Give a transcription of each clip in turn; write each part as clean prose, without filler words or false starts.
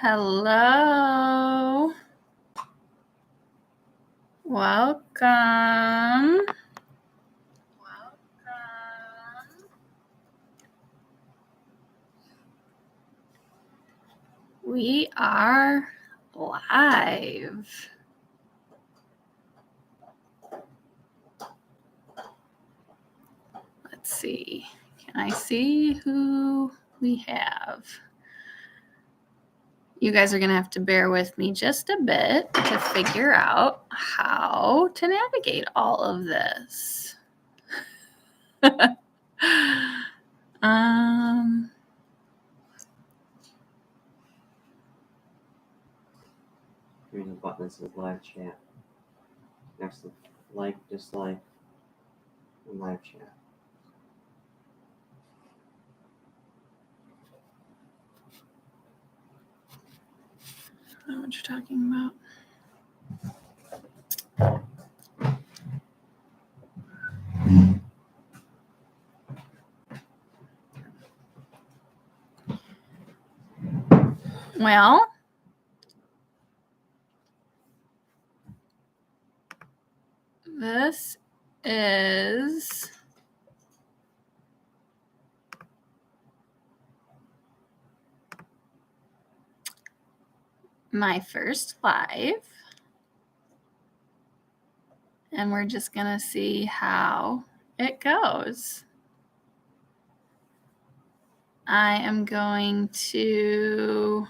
Hello. Welcome. We are live. Let's see. Can I see who we have? You guys are going to have to bear with me just a bit to figure out how to navigate all of this. Green button that says live chat. Next to like, dislike, and live chat. I don't know what you're talking about. Well, this is my first live, and we're just going to see how it goes. I am going to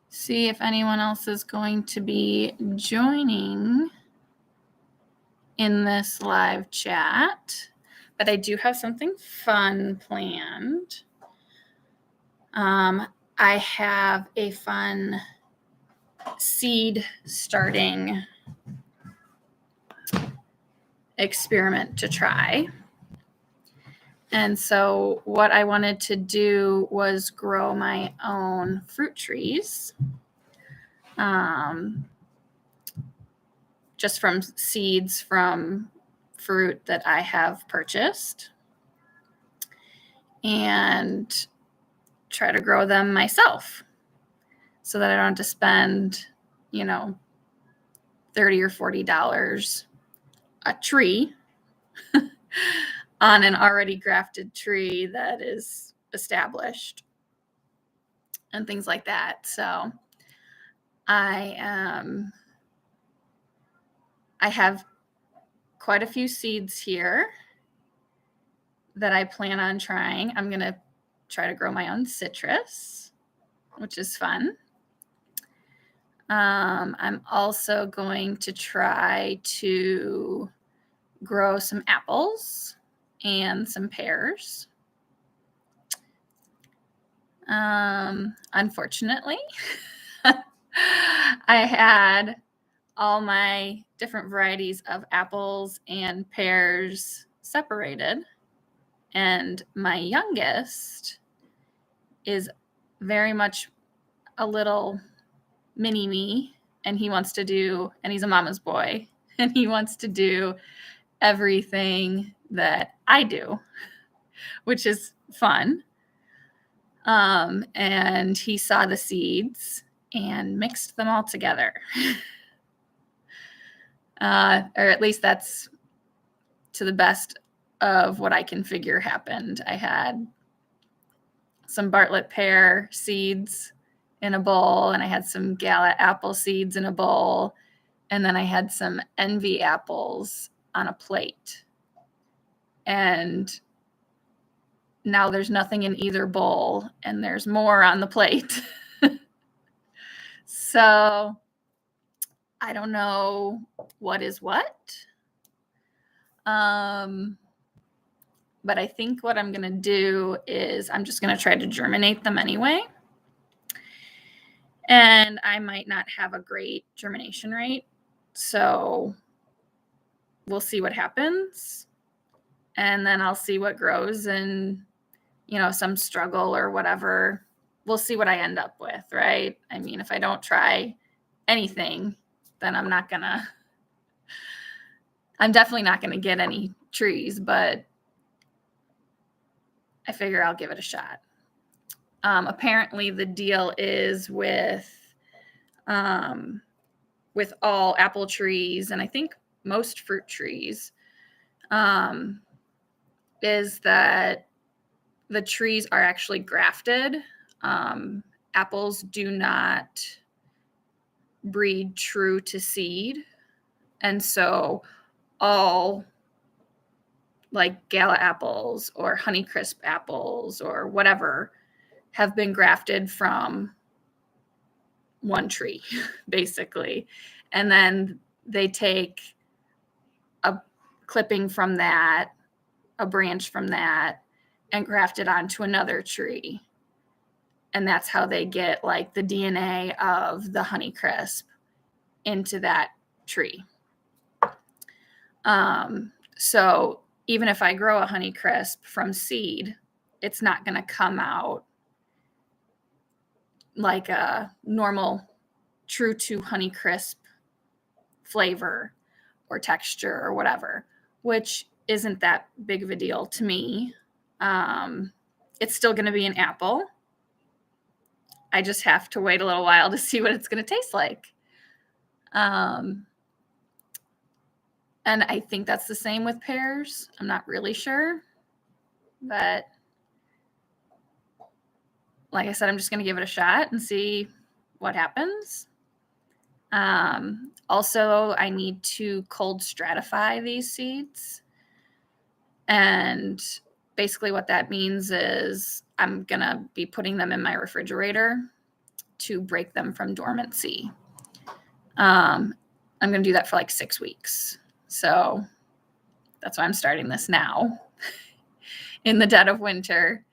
see if anyone else is going to be joining in this live chat, but I do have something fun planned. I have a fun seed starting experiment to try. And so what I wanted to do was grow my own fruit trees, just from seeds from fruit that I have purchased, and try to grow them myself so that I don't have to spend, $30 or $40 a tree on an already grafted tree that is established and things like that. So I have quite a few seeds here that I plan on trying. I'm going to try to grow my own citrus, which is fun. I'm also going to try to grow some apples and some pears. Unfortunately, I had all my different varieties of apples and pears separated, and my youngest is very much a little mini me, and he's a mama's boy, and he wants to do everything that I do, which is fun. And he saw the seeds and mixed them all together. Or at least that's to the best of what I can figure happened. I had some Bartlett pear seeds in a bowl, and I had some Gala apple seeds in a bowl, and then I had some Envy apples on a plate. And now there's nothing in either bowl, and there's more on the plate. So I don't know what is what. But I think what I'm going to do is I'm just going to try to germinate them anyway. And I might not have a great germination rate, so we'll see what happens. And then I'll see what grows, and, some struggle or whatever. We'll see what I end up with, right? I mean, if I don't try anything, then I'm definitely not going to get any trees, but I figure I'll give it a shot. Apparently the deal is with all apple trees, and I think most fruit trees, is that the trees are actually grafted. Apples do not breed true to seed. And so all like gala apples or Honeycrisp apples or whatever have been grafted from one tree, basically. And then they take a clipping from that, a branch from that, and graft it onto another tree. And that's how they get like the DNA of the Honeycrisp into that tree. So even if I grow a Honeycrisp from seed, it's not going to come out like a normal true to Honeycrisp flavor or texture or whatever, which isn't that big of a deal to me. It's still going to be an apple. I just have to wait a little while to see what it's going to taste like. And I think that's the same with pears. I'm not really sure, but like I said, I'm just going to give it a shot and see what happens. Also, I need to cold stratify these seeds. And basically what that means is I'm going to be putting them in my refrigerator to break them from dormancy. I'm going to do that for like 6 weeks. So that's why I'm starting this now in the dead of winter.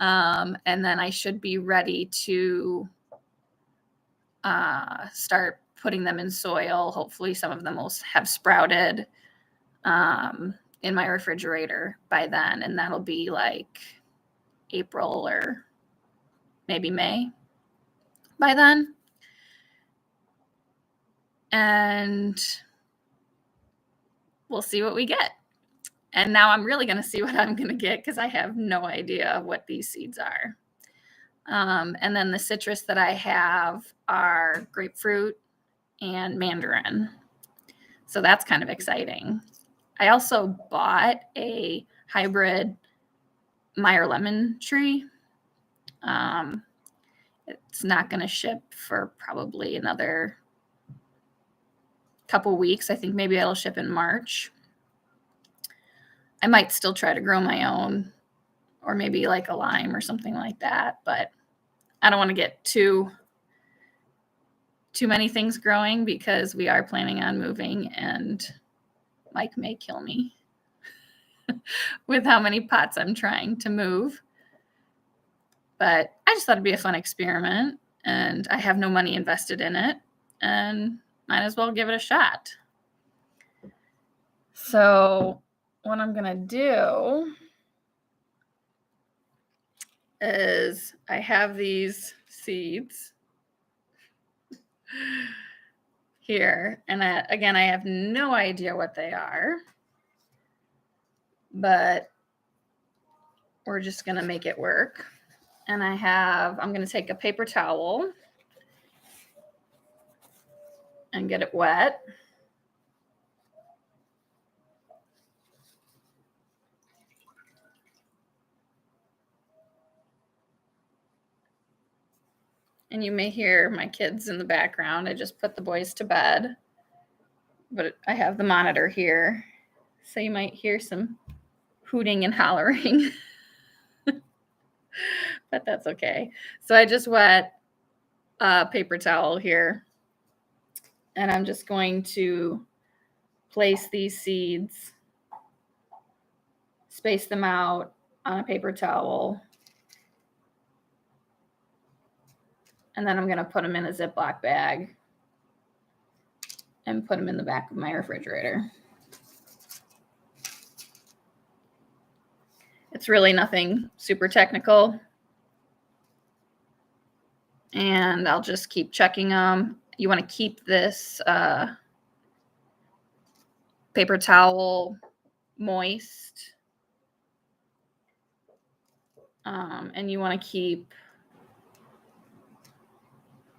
And then I should be ready to start putting them in soil. Hopefully some of them will have sprouted in my refrigerator by then. And that'll be like April or maybe May by then. And we'll see what we get. And now I'm really going to see what I'm going to get because I have no idea what these seeds are. And then the citrus that I have are grapefruit and mandarin. So that's kind of exciting. I also bought a hybrid Meyer lemon tree. It's not going to ship for probably another couple weeks. I think maybe it'll ship in March. I might still try to grow my own, or maybe like a lime or something like that, but I don't want to get too many things growing because we are planning on moving and Mike may kill me with how many pots I'm trying to move. But I just thought it'd be a fun experiment, and I have no money invested in it, and might as well give it a shot. So what I'm going to do is I have these seeds here. And again, I have no idea what they are, but we're just going to make it work. And I'm going to take a paper towel and get it wet. And you may hear my kids in the background. I just put the boys to bed, but I have the monitor here. So you might hear some hooting and hollering, but that's okay. So I just wet a paper towel here, and I'm just going to place these seeds, space them out on a paper towel, and then I'm going to put them in a Ziploc bag and put them in the back of my refrigerator. It's really nothing super technical. And I'll just keep checking them. You want to keep this paper towel moist and you want to keep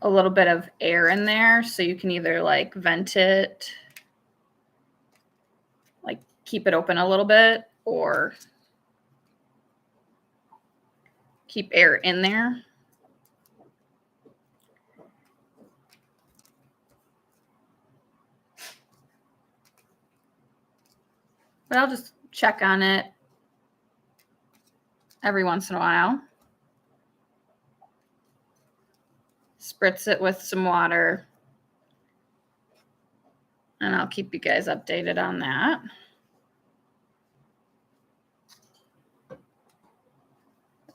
a little bit of air in there, so you can either like vent it, like keep it open a little bit, or keep air in there. But I'll just check on it every once in a while. Spritz it with some water. And I'll keep you guys updated on that.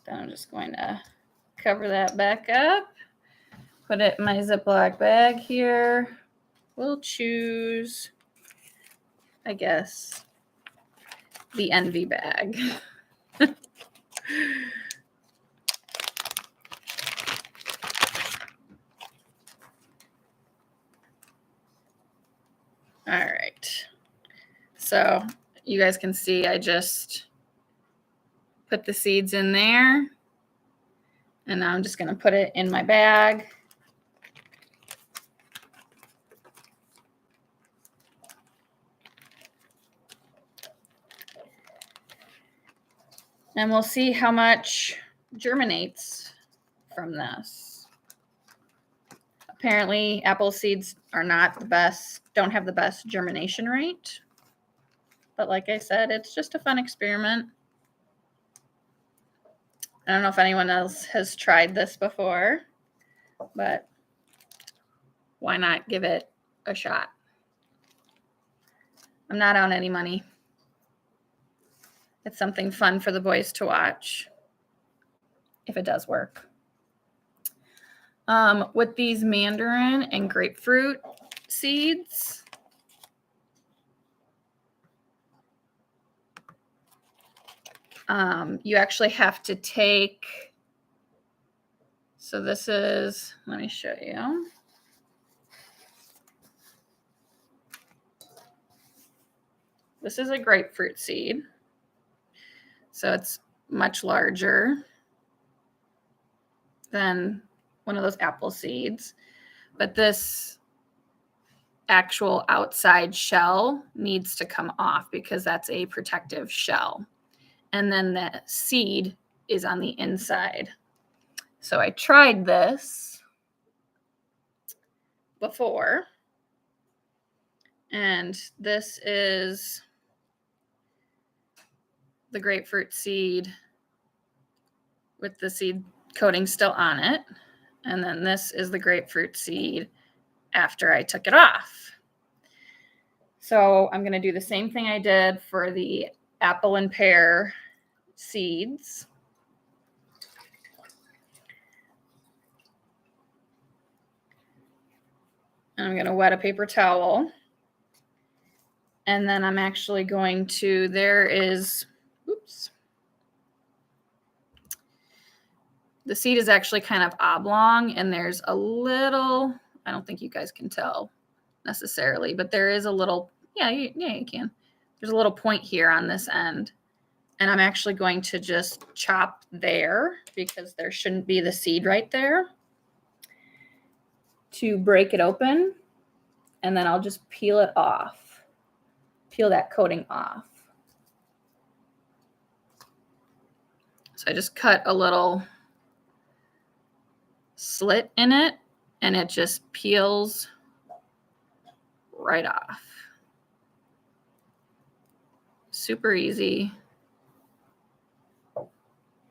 Then I'm just going to cover that back up. Put it in my Ziploc bag here. We'll choose, I guess, the Envy bag. All right. So you guys can see I just put the seeds in there. And now I'm just going to put it in my bag. And we'll see how much germinates from this. Apparently, apple seeds are not the best, don't have the best germination rate. But like I said, it's just a fun experiment. I don't know if anyone else has tried this before, but why not give it a shot? I'm not on any money. It's something fun for the boys to watch if it does work. With these mandarin and grapefruit seeds, you actually have to take, so this is, let me show you. This is a grapefruit seed. So it's much larger than one of those apple seeds. But this actual outside shell needs to come off because that's a protective shell. And then the seed is on the inside. So I tried this before. And this is the grapefruit seed with the seed coating still on it. And then this is the grapefruit seed after I took it off. So I'm going to do the same thing I did for the apple and pear seeds. And I'm going to wet a paper towel. And then I'm actually going to, there is, oops. The seed is actually kind of oblong, and there's a little, I don't think you guys can tell necessarily, but there is a little, yeah, you can. There's a little point here on this end. And I'm actually going to just chop there because there shouldn't be the seed right there to break it open. And then I'll just peel it off, peel that coating off. So I just cut a little slit in it and it just peels right off. Super easy.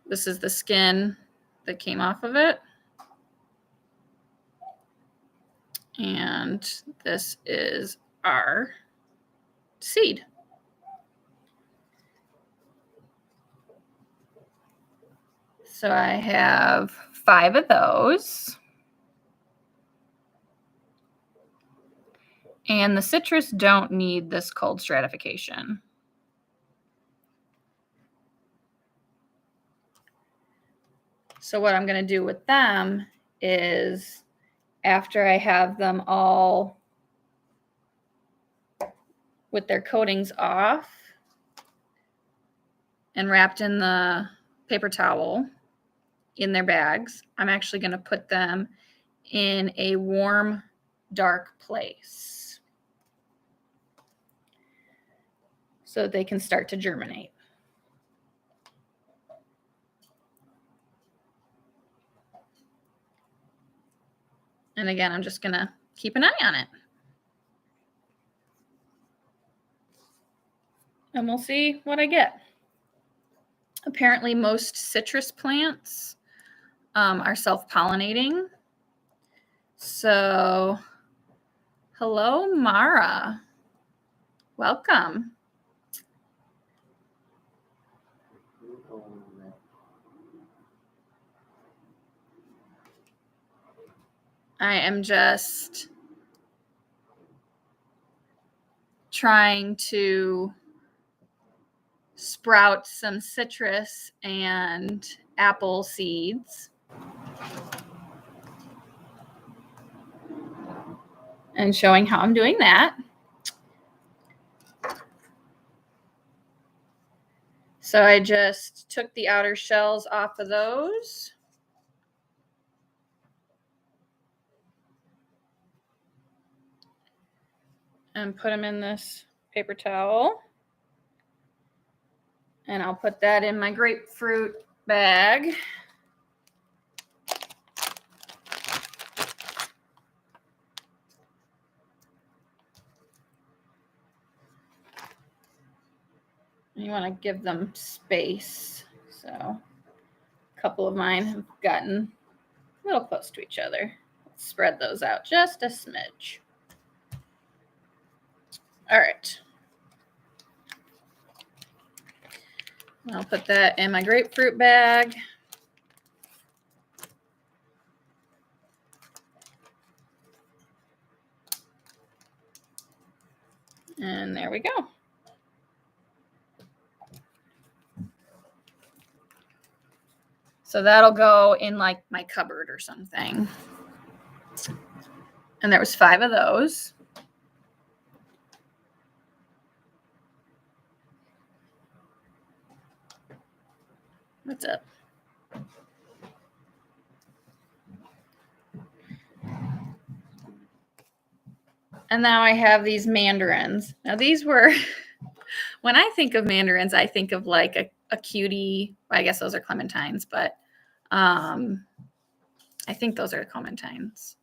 This is the skin that came off of it. And this is our seed. So I have 5 of those. And the citrus don't need this cold stratification. So what I'm going to do with them is after I have them all with their coatings off and wrapped in the paper towel in their bags. I'm actually going to put them in a warm, dark place so that they can start to germinate. And again, I'm just going to keep an eye on it. And we'll see what I get. Apparently, most citrus plants are self-pollinating. So, hello, Mara. Welcome. I am just trying to sprout some citrus and apple seeds. And showing how I'm doing that. So I just took the outer shells off of those. And put them in this paper towel. And I'll put that in my grapefruit bag. You want to give them space. So a couple of mine have gotten a little close to each other. Let's spread those out just a smidge. All right. I'll put that in my grapefruit bag. And there we go. So that'll go in like my cupboard or something. And there was 5 of those. What's up? And now I have these mandarins. Now these were, when I think of mandarins, I think of like a cutie. Well, I guess those are clementines, but I think those are clementines.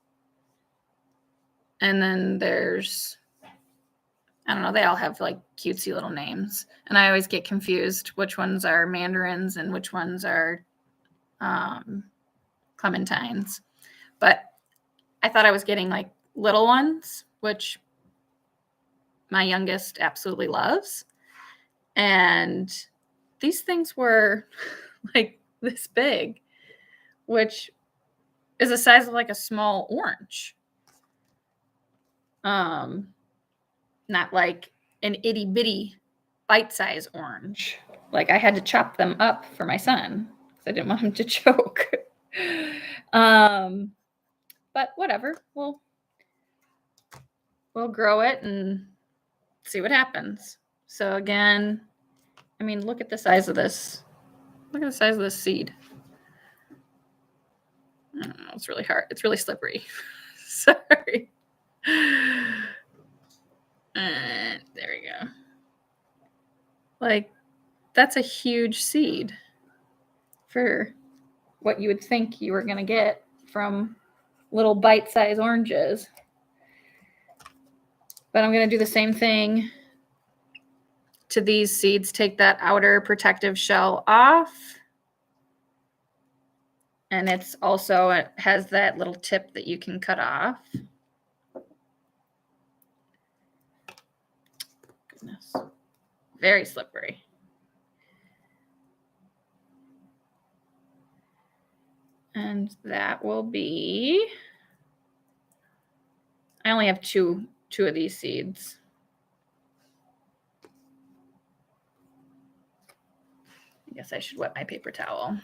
And then there's, I don't know, they all have like cutesy little names. And I always get confused which ones are mandarins and which ones are clementines. But I thought I was getting like little ones, which my youngest absolutely loves. And these things were like this big, which is the size of like a small orange. Not like an itty bitty bite-sized orange. Like I had to chop them up for my son because I didn't want him to choke. But whatever, we'll grow it and see what happens. So again, I mean, look at the size of this. Look at the size of this seed. I don't know, it's really hard. It's really slippery. Sorry. And there we go. Like, that's a huge seed for what you would think you were going to get from little bite-sized oranges. But I'm going to do the same thing to these seeds. Take that outer protective shell off. And it's also, it has that little tip that you can cut off. Goodness. Very slippery. And that will be, I only have two of these seeds. I guess I should wet my paper towel.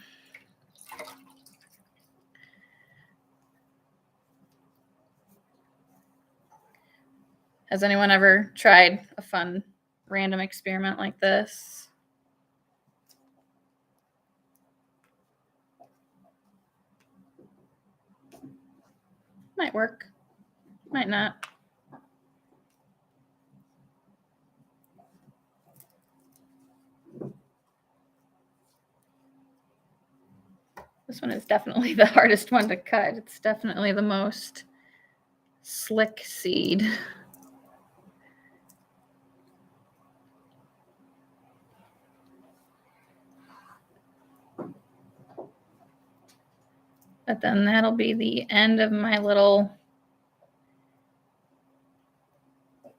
Has anyone ever tried a fun random experiment like this? Might work. Might not. This one is definitely the hardest one to cut. It's definitely the most slick seed. But then that'll be the end of my little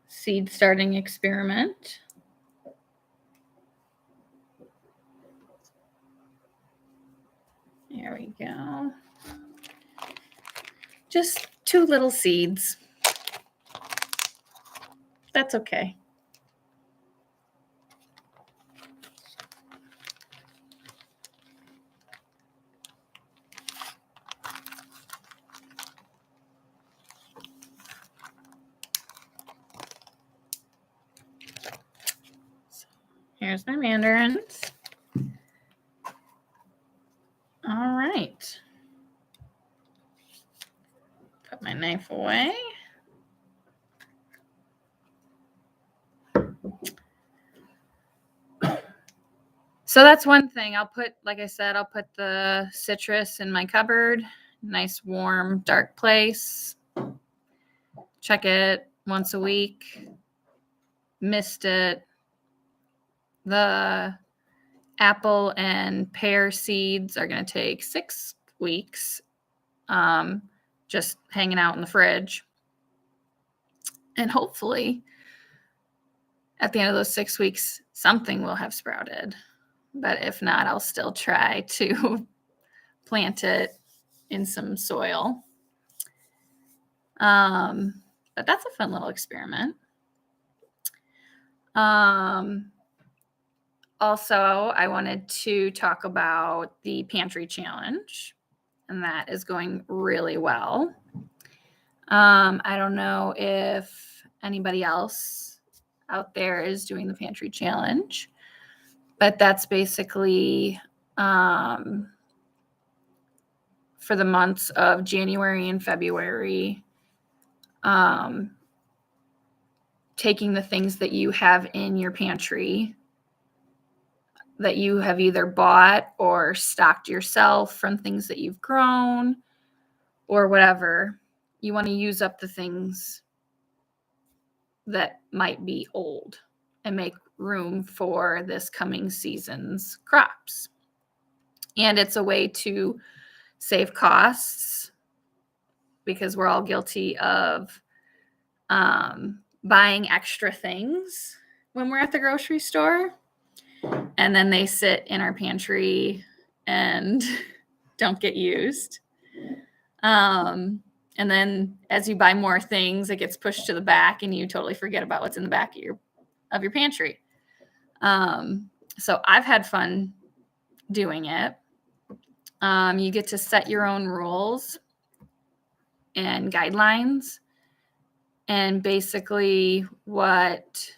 seed starting experiment. There we go. Just 2 little seeds. That's okay. Here's my mandarins. All right. Put my knife away. So that's one thing. I'll put, like I said, I'll put the citrus in my cupboard. Nice, warm, dark place. Check it once a week. Missed it. The apple and pear seeds are going to take 6 weeks just hanging out in the fridge. And hopefully at the end of those 6 weeks, something will have sprouted. But if not, I'll still try to plant it in some soil. But that's a fun little experiment. Also, I wanted to talk about the Pantry challenge, and that is going really well. I don't know if anybody else out there is doing the Pantry challenge, but that's basically for the months of January and February, taking the things that you have in your pantry that you have either bought or stocked yourself from things that you've grown or whatever. You want to use up the things that might be old and make room for this coming season's crops. And it's a way to save costs because we're all guilty of buying extra things when we're at the grocery store. And then they sit in our pantry and don't get used. And then as you buy more things, it gets pushed to the back and you totally forget about what's in the back of your pantry. So I've had fun doing it. You get to set your own rules and guidelines. And basically what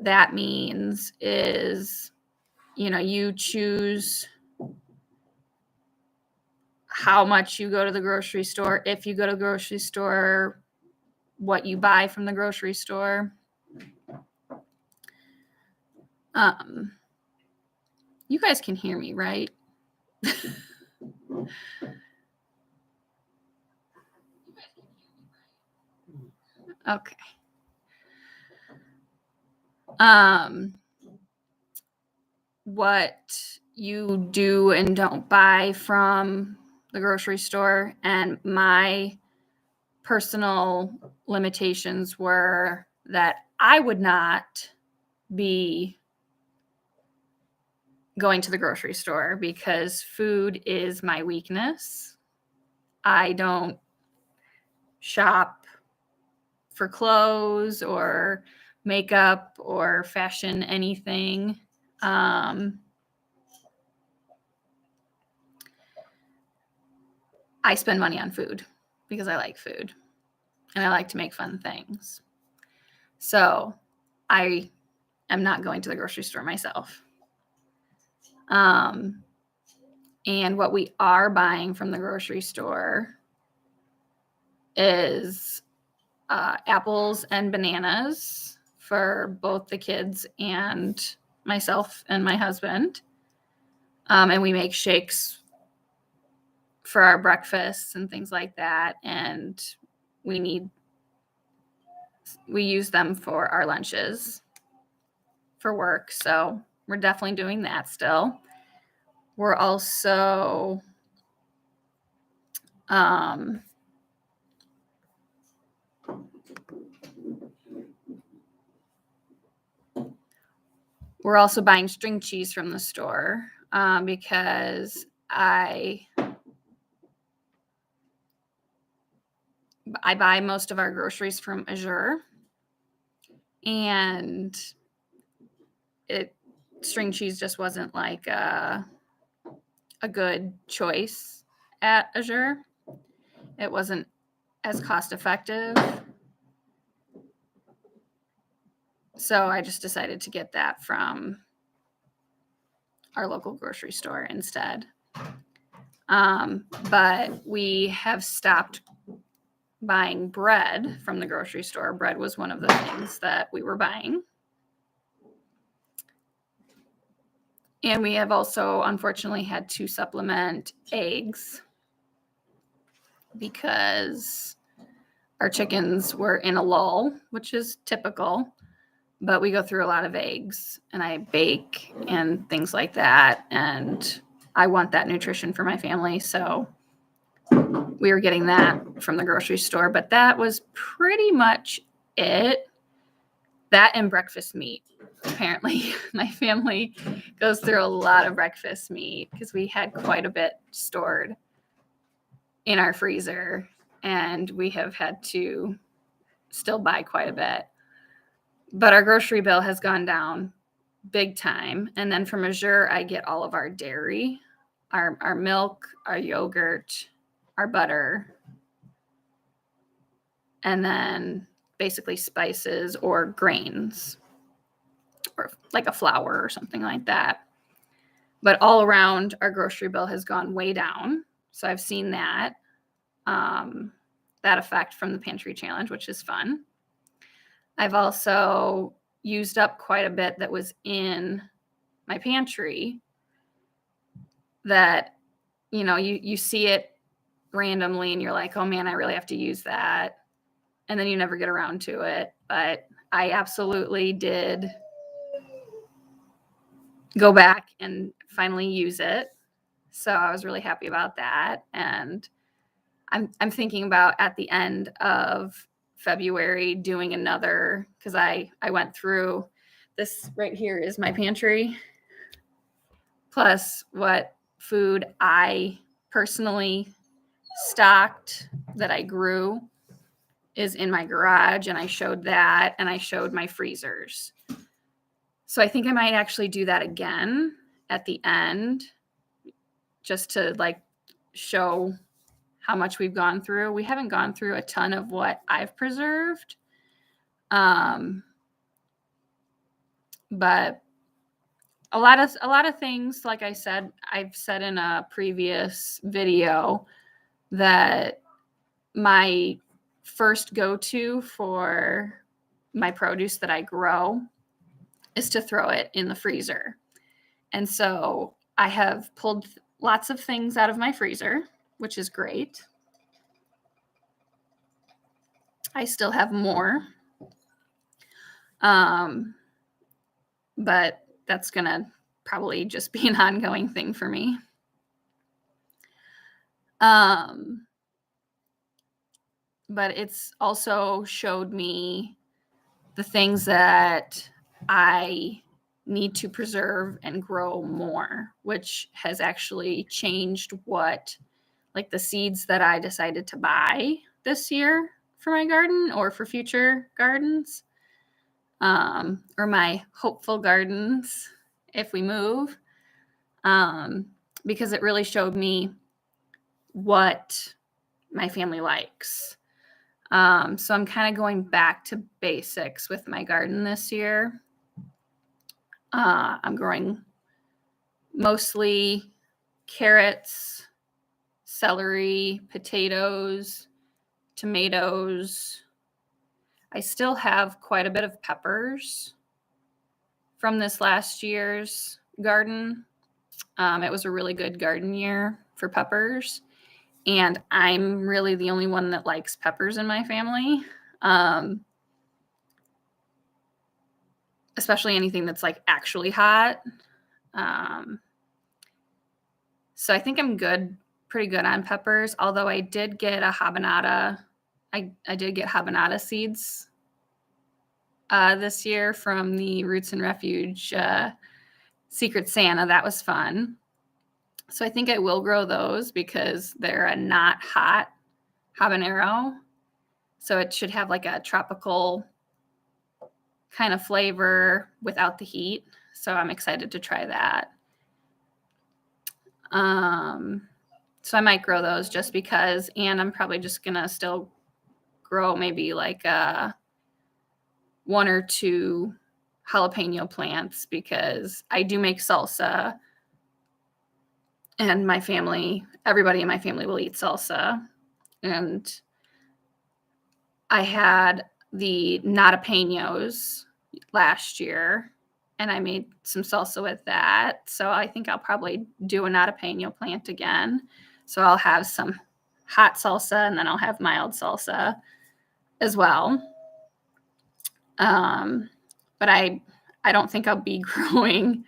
that means is, you choose how much you go to the grocery store, if you go to the grocery store, what you buy from the grocery store. You guys can hear me, right? Okay. What you do and don't buy from the grocery store, and my personal limitations were that I would not be going to the grocery store because food is my weakness. I don't shop for clothes or makeup or fashion anything. I spend money on food because I like food and I like to make fun things. So I am not going to the grocery store myself. And what we are buying from the grocery store is apples and bananas for both the kids and myself and my husband. And we make shakes for our breakfasts and things like that. And we use them for our lunches for work. So we're definitely doing that still. We're also buying string cheese from the store because I buy most of our groceries from Azure, and string cheese just wasn't like a good choice at Azure. It wasn't as cost effective. So I just decided to get that from our local grocery store instead. But we have stopped buying bread from the grocery store. Bread was one of the things that we were buying. And we have also, unfortunately, had to supplement eggs because our chickens were in a lull, which is typical. But we go through a lot of eggs, and I bake and things like that. And I want that nutrition for my family. So we were getting that from the grocery store. But that was pretty much it. That and breakfast meat. Apparently, my family goes through a lot of breakfast meat because we had quite a bit stored in our freezer, and we have had to still buy quite a bit. But our grocery bill has gone down big time. And then from Azure, I get all of our dairy, our milk, our yogurt, our butter, and then basically spices or grains, or like a flour or something like that. But all around, our grocery bill has gone way down. So I've seen that effect from the Pantry challenge, which is fun. I've also used up quite a bit that was in my pantry that, you see it randomly and you're like, oh man, I really have to use that. And then you never get around to it. But I absolutely did go back and finally use it. So I was really happy about that. And I'm thinking about at the end of February doing another, because I went through this right here is my pantry, plus what food I personally stocked that I grew is in my garage, and I showed that, and I showed my freezers. So I think I might actually do that again at the end, just to like show how much we've gone through. We haven't gone through a ton of what I've preserved. But a lot of things, like I said, I've said in a previous video that my first go-to for my produce that I grow is to throw it in the freezer. And so I have pulled lots of things out of my freezer, which is great. I still have more. But that's going to probably just be an ongoing thing for me. But it's also showed me the things that I need to preserve and grow more, which has actually changed what, like the seeds that I decided to buy this year for my garden or for future gardens, or my hopeful gardens if we move, because it really showed me what my family likes. So I'm kind of going back to basics with my garden this year. I'm growing mostly carrots, celery, potatoes, tomatoes. I still have quite a bit of peppers from this last year's garden. It was a really good garden year for peppers. And I'm really the only one that likes peppers in my family. Especially anything that's like actually hot. So I think I'm pretty good on peppers, although I did get a habanada. I did get habanada seeds this year from the Roots and Refuge Secret Santa. That was fun. So I think I will grow those because they're a not hot habanero. So it should have like a tropical kind of flavor without the heat. So I'm excited to try that. So I might grow those just because, and I'm probably just going to still grow maybe like 1 or 2 jalapeno plants because I do make salsa and everybody in my family will eat salsa. And I had the natapenos last year and I made some salsa with that. So I think I'll probably do a natapeño plant again. So I'll have some hot salsa and then I'll have mild salsa as well. But I don't think I'll be growing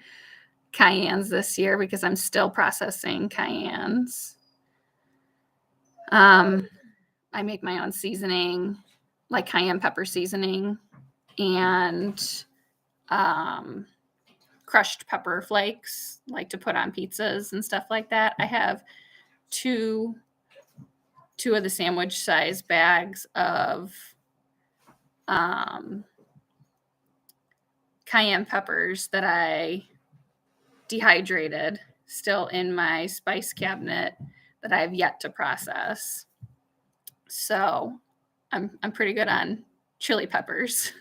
cayennes this year because I'm still processing cayennes. I make my own seasoning, like cayenne pepper seasoning and crushed pepper flakes, like to put on pizzas and stuff like that. I have two of the sandwich size bags of cayenne peppers that I dehydrated still in my spice cabinet that I have yet to process. So I'm pretty good on chili peppers.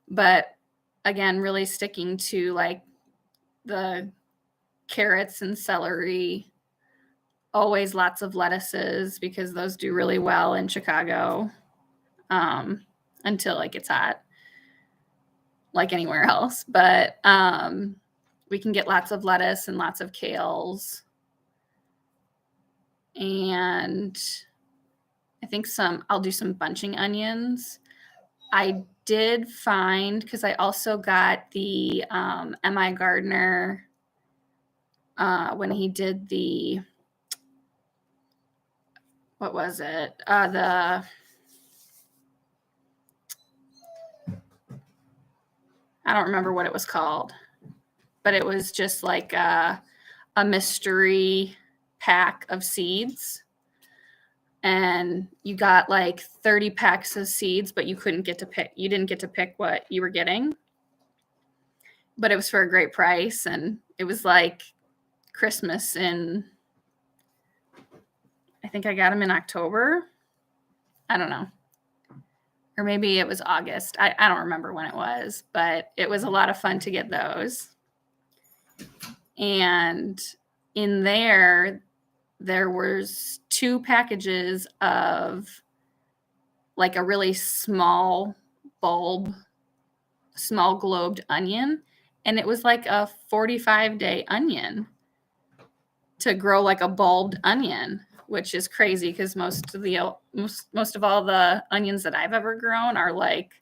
But again, really sticking to like the carrots and celery, always lots of lettuces because those do really well in Chicago until it gets hot, like anywhere else. But we can get lots of lettuce and lots of kales. And I think I'll do some bunching onions. I did find, because I also got the M.I. Gardner when he did the, what was it? I don't remember what it was called, but it was just like a mystery pack of seeds. And you got like 30 packs of seeds, but you didn't get to pick what you were getting. But it was for a great price. And it was like Christmas I think I got them in October. I don't know. Or maybe it was August. I don't remember when it was, but it was a lot of fun to get those. And in there was 2 packages of like a really small globed onion. And it was like a 45-day onion to grow like a bulbed onion, which is crazy because most of all the onions that I've ever grown are like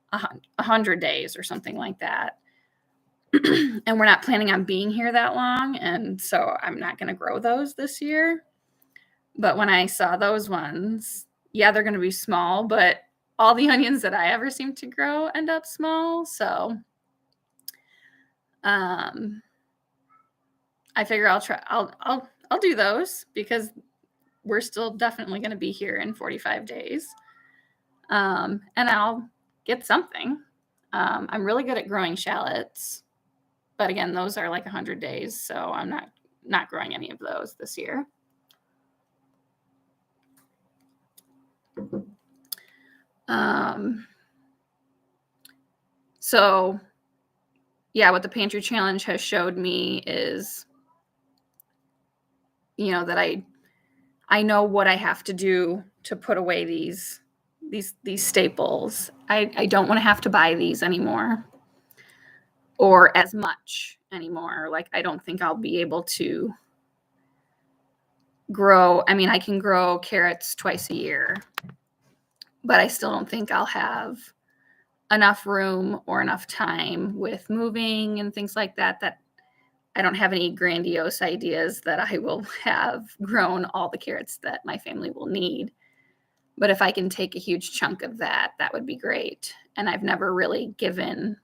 100 days or something like that. And we're not planning on being here that long. And so I'm not going to grow those this year. But when I saw those ones, yeah, they're going to be small, but all the onions that I ever seem to grow end up small. So I figure I'll do those because we're still definitely going to be here in 45 days. And I'll get something. I'm really good at growing shallots. But again, those are like 100 days, so I'm not growing any of those this year. So yeah, what the Pantry Challenge has showed me is, that I I know what I have to do to put away these staples. I don't want to have to buy these anymore or as much anymore. Like, I don't think I'll be able to grow. I mean, I can grow carrots twice a year, but I still don't think I'll have enough room or enough time with moving and things like that, that I don't have any grandiose ideas that I will have grown all the carrots that my family will need. But if I can take a huge chunk of that, that would be great. And I've never really given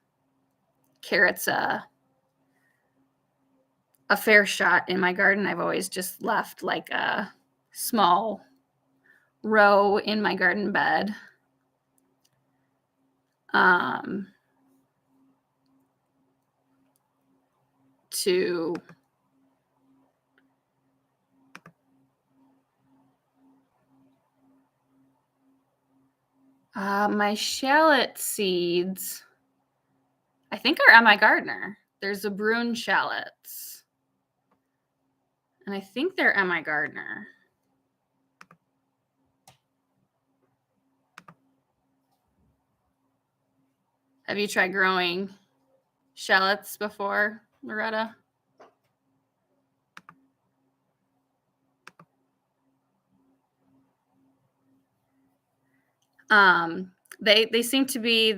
carrots a fair shot in my garden. I've always just left like a small row in my garden bed. To my shallot seeds, I think, are at my gardener. There's a Brune shallots, and I think they're at my gardener. Have you tried growing shallots before, Loretta? They seem to be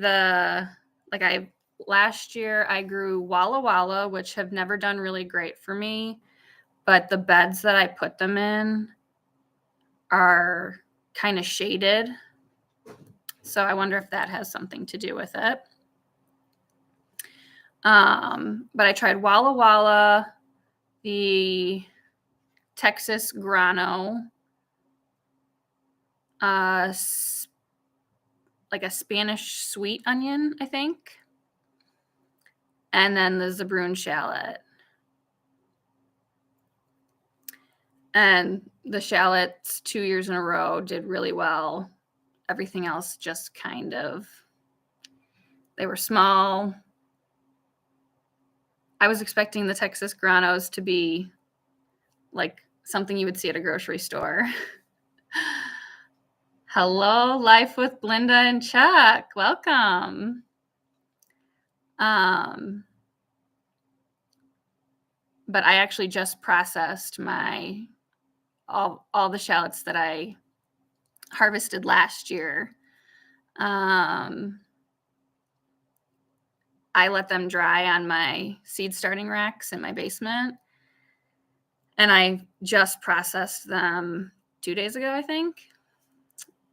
last year I grew Walla Walla, which have never done really great for me, but the beds that I put them in are kind of shaded. So I wonder if that has something to do with it. But I tried Walla Walla, the Texas Grano, like a Spanish sweet onion, I think, and then the Zabrun shallot. And the shallots 2 years in a row did really well. Everything else just kind of, they were small. I was expecting the Texas Granos to be like something you would see at a grocery store. Hello, Life with Glinda and Chuck. Welcome. But I actually just processed my all the shallots that I harvested last year. I let them dry on my seed starting racks in my basement, and I just processed them 2 days ago, I think.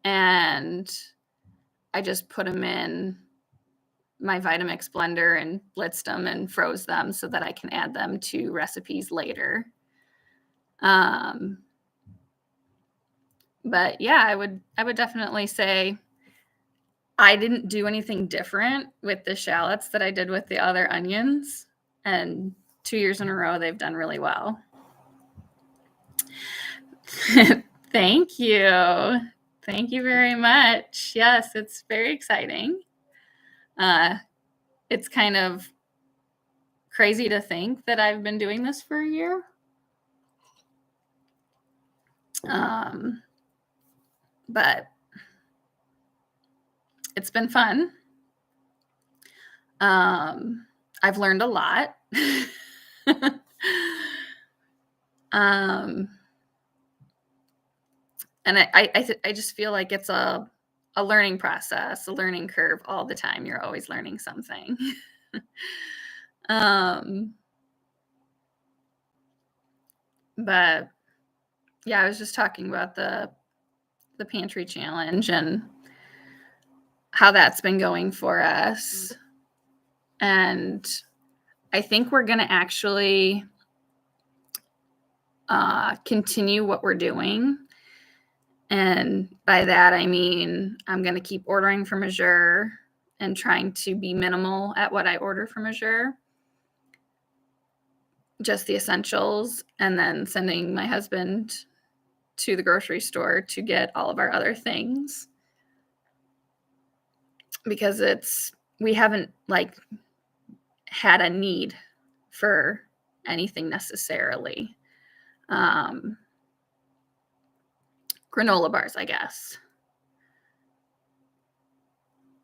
And I just put them in my Vitamix blender and blitzed them and froze them so that I can add them to recipes later. But yeah, I would definitely say I didn't do anything different with the shallots that I did with the other onions. And 2 years in a row, they've done really well. Thank you. Thank you very much. Yes, it's very exciting. It's kind of crazy to think that I've been doing this for a year. But it's been fun. I've learned a lot. And I just feel like it's a learning process, a learning curve all the time. You're always learning something. But yeah, I was just talking about the Pantry challenge and how that's been going for us. And I think we're going to actually continue what we're doing. And by that, I mean, I'm going to keep ordering from Azure and trying to be minimal at what I order from Azure. Just the essentials, and then sending my husband to the grocery store to get all of our other things. Because we haven't had a need for anything necessarily. granola bars, I guess.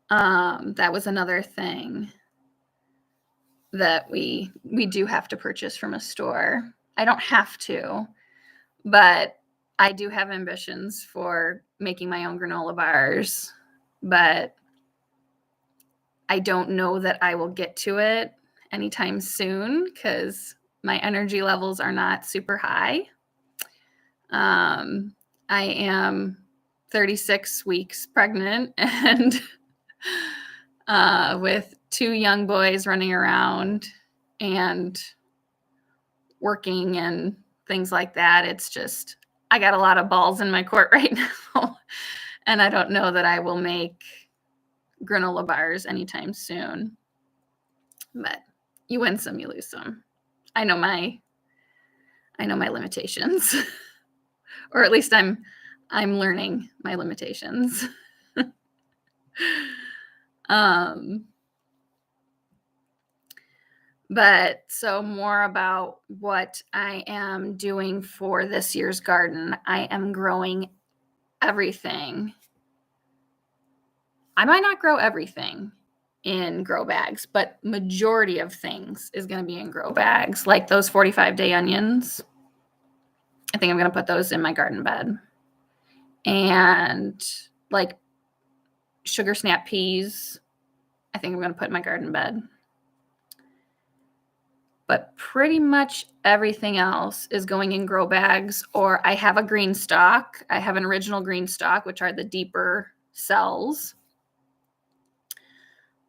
That was another thing that we do have to purchase from a store. I don't have to, but I do have ambitions for making my own granola bars, but I don't know that I will get to it anytime soon because my energy levels are not super high. I am 36 weeks pregnant and with 2 young boys running around and working and things like that. It's just, I got a lot of balls in my court right now. And I don't know that I will make granola bars anytime soon. But you win some, you lose some. I know my limitations. Or at least I'm learning my limitations. But so more about what I am doing for this year's garden. I am growing everything. I might not grow everything in grow bags, but majority of things is going to be in grow bags, like those 45-day onions. I think I'm going to put those in my garden bed. And like sugar snap peas, I think I'm going to put in my garden bed. But pretty much everything else is going in grow bags, or I have a green stalk. I have an original green stalk, which are the deeper cells.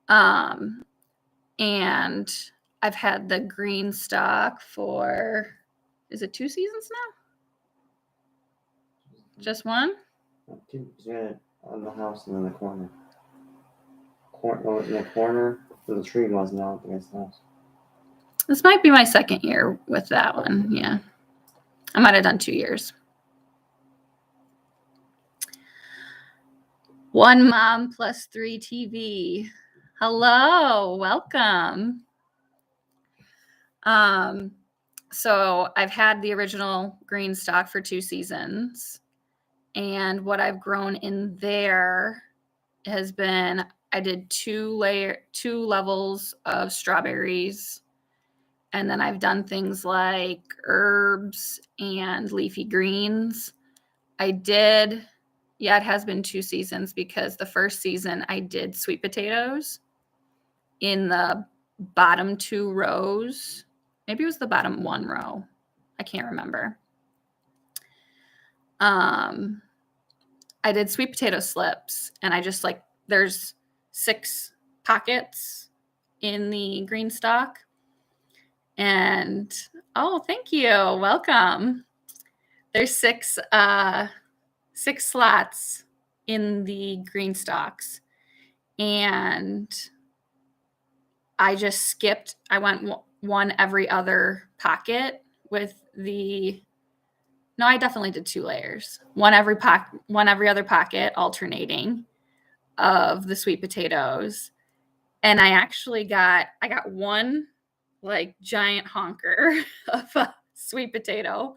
And I've had the green stalk for, is it 2 seasons now? Just one? 2, because we had it on the house and in the corner. In the corner where the tree was, now against the house. This might be my second year with that one. Yeah. I might have done 2 years. One mom plus 3 TV. Hello, welcome. So I've had the original green stalk for 2 seasons. And what I've grown in there has been, I did 2 levels of strawberries. And then I've done things like herbs and leafy greens. It has been 2 seasons because the first season I did sweet potatoes in the bottom 2 rows. Maybe it was the bottom 1 row. I can't remember. I did sweet potato slips, and I just there's 6 pockets in the green stalk. And oh, thank you. Welcome. There's 6 slots in the green stalks. And I just skipped. I went one every other pocket with the, no, I definitely did 2 layers. One every other pocket, alternating, of the sweet potatoes. And I got one giant honker of a sweet potato.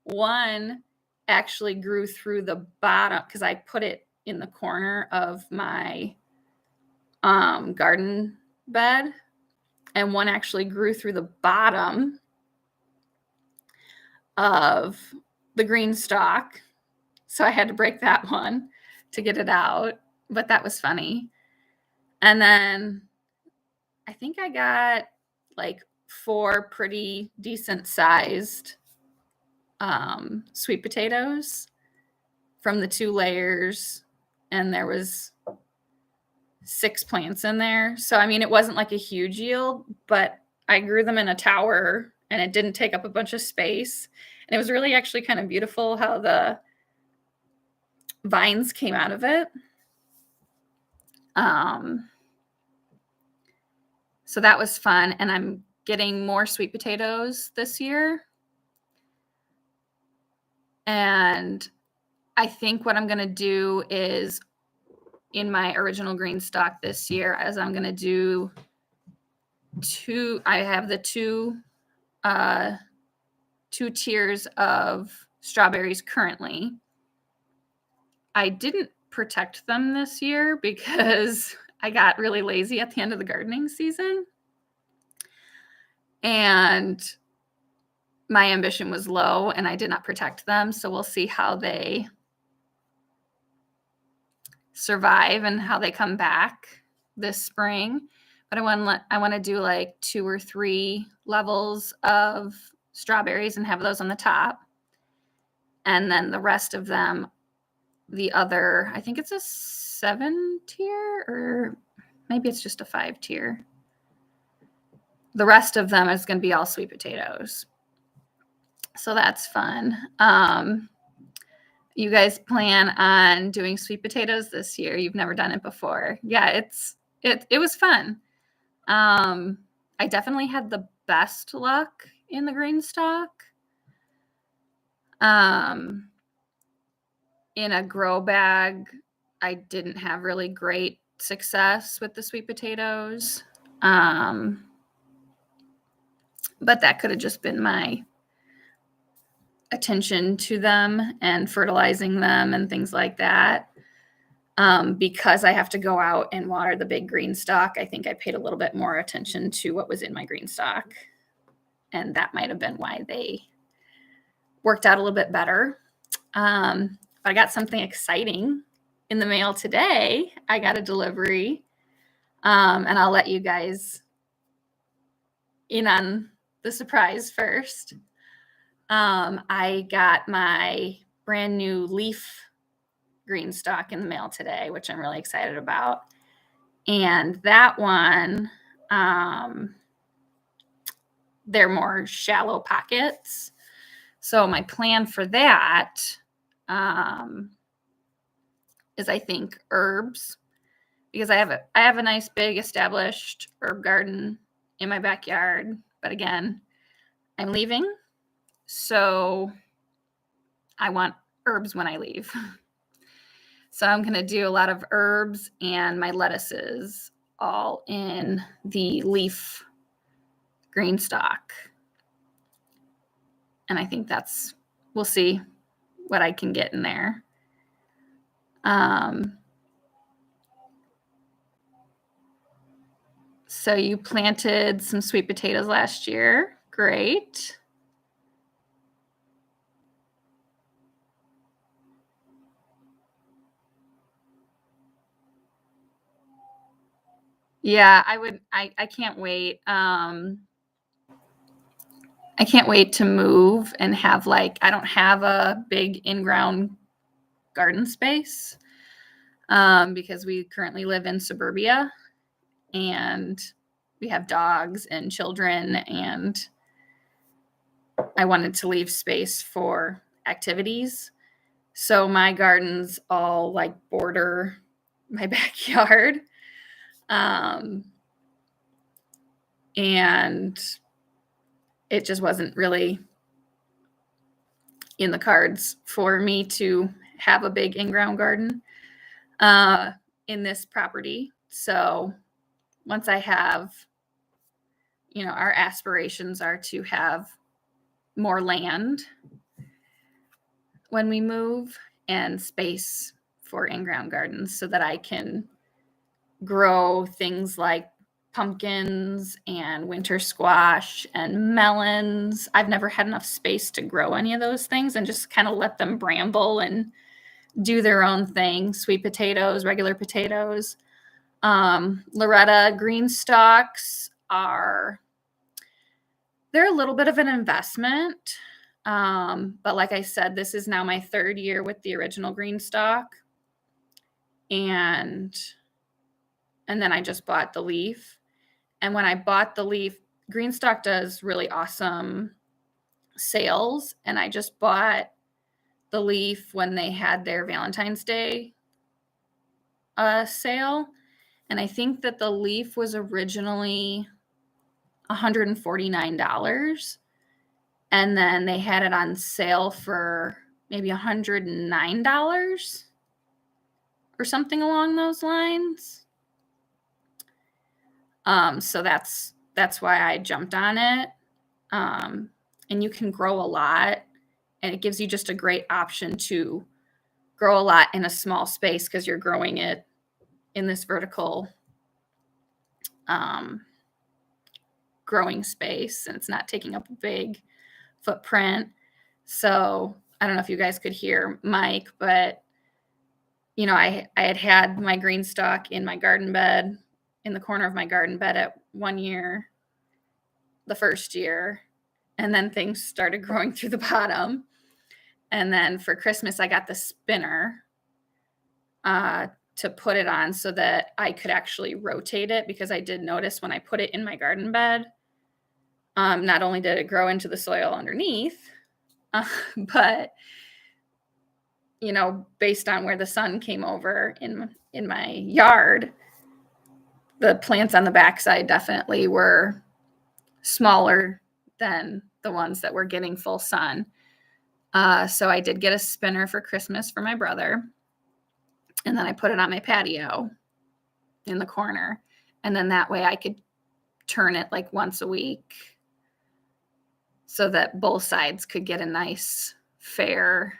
One actually grew through the bottom because I put it in the corner of my garden bed, and one actually grew through the bottom of the green stalk. So I had to break that one to get it out, but that was funny. And then I think I got 4 pretty decent sized sweet potatoes from the 2 layers, and there was 6 plants in there. So I mean, it wasn't a huge yield, but I grew them in a tower and it didn't take up a bunch of space. And it was really actually kind of beautiful how the vines came out of it. So that was fun. And I'm getting more sweet potatoes this year. And I think what I'm going to do is, in my original green stalk this year, as I'm going to do I have the 2 tiers of strawberries currently. I didn't protect them this year because I got really lazy at the end of the gardening season. And my ambition was low and I did not protect them. So we'll see how they survive and how they come back this spring. But I want to do like 2 or 3 levels of strawberries and have those on the top. And then the rest of them, the other, I think it's a 7 tier or maybe it's just a 5 tier. The rest of them is going to be all sweet potatoes. So that's fun. You guys plan on doing sweet potatoes this year? You've never done it before. Yeah, it was fun. I definitely had the best luck in the green stalk. In a grow bag, I didn't have really great success with the sweet potatoes. But that could have just been my attention to them and fertilizing them and things like that. Because I have to go out and water the big green stalk, I think I paid a little bit more attention to what was in my green stalk. And that might have been why they worked out a little bit better. I got something exciting in the mail today. I got a delivery, and I'll let you guys in on the surprise first. I got my brand new leaf green stalk in the mail today, which I'm really excited about. And that one, they're more shallow pockets. So my plan for that is, I think, herbs, because I have a nice big established herb garden in my backyard. But again, I'm leaving, so I want herbs when I leave. So I'm going to do a lot of herbs and my lettuces all in the leaf green stalk. And I think we'll see what I can get in there. So you planted some sweet potatoes last year. Great. Yeah, I can't wait. I can't wait to move and have I don't have a big in-ground garden space because we currently live in suburbia and we have dogs and children, and I wanted to leave space for activities. So my gardens all border my backyard. And it just wasn't really in the cards for me to have a big in-ground garden in this property. So once I have, our aspirations are to have more land when we move and space for in-ground gardens so that I can grow things like pumpkins and winter squash and melons. I've never had enough space to grow any of those things and just kind of let them bramble and do their own thing. Sweet potatoes, regular potatoes. Loretta green stalks they're a little bit of an investment. But like I said, this is now my 3rd year with the original green stalk. And then I just bought the leaf. And when I bought the leaf, Greenstock does really awesome sales. And I just bought the leaf when they had their Valentine's Day sale. And I think that the leaf was originally $149. And then they had it on sale for maybe $109 or something along those lines. So that's why I jumped on it. And you can grow a lot, and it gives you just a great option to grow a lot in a small space because you're growing it in this vertical growing space, and it's not taking up a big footprint. So I don't know if you guys could hear Mike, but I had my green stalk in my garden bed, in the corner of my garden bed at 1 year, the first year, and then things started growing through the bottom. And then for Christmas, I got the spinner to put it on so that I could actually rotate it, because I did notice when I put it in my garden bed, not only did it grow into the soil underneath, but based on where the sun came over in my yard, the plants on the backside definitely were smaller than the ones that were getting full sun. So I did get a spinner for Christmas for my brother, and then I put it on my patio in the corner, and then that way I could turn it like once a week so that both sides could get a nice, fair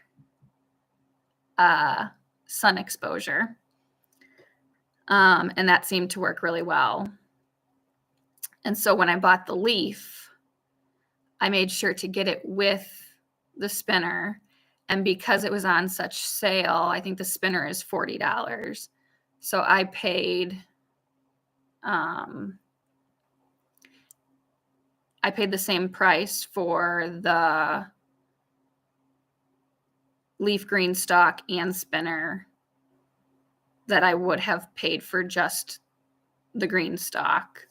sun exposure. And that seemed to work really well. And so when I bought the leaf, I made sure to get it with the spinner. And because it was on such sale, I think the spinner is $40. So I paid the same price for the leaf green stalk and spinner that I would have paid for just the green stalk,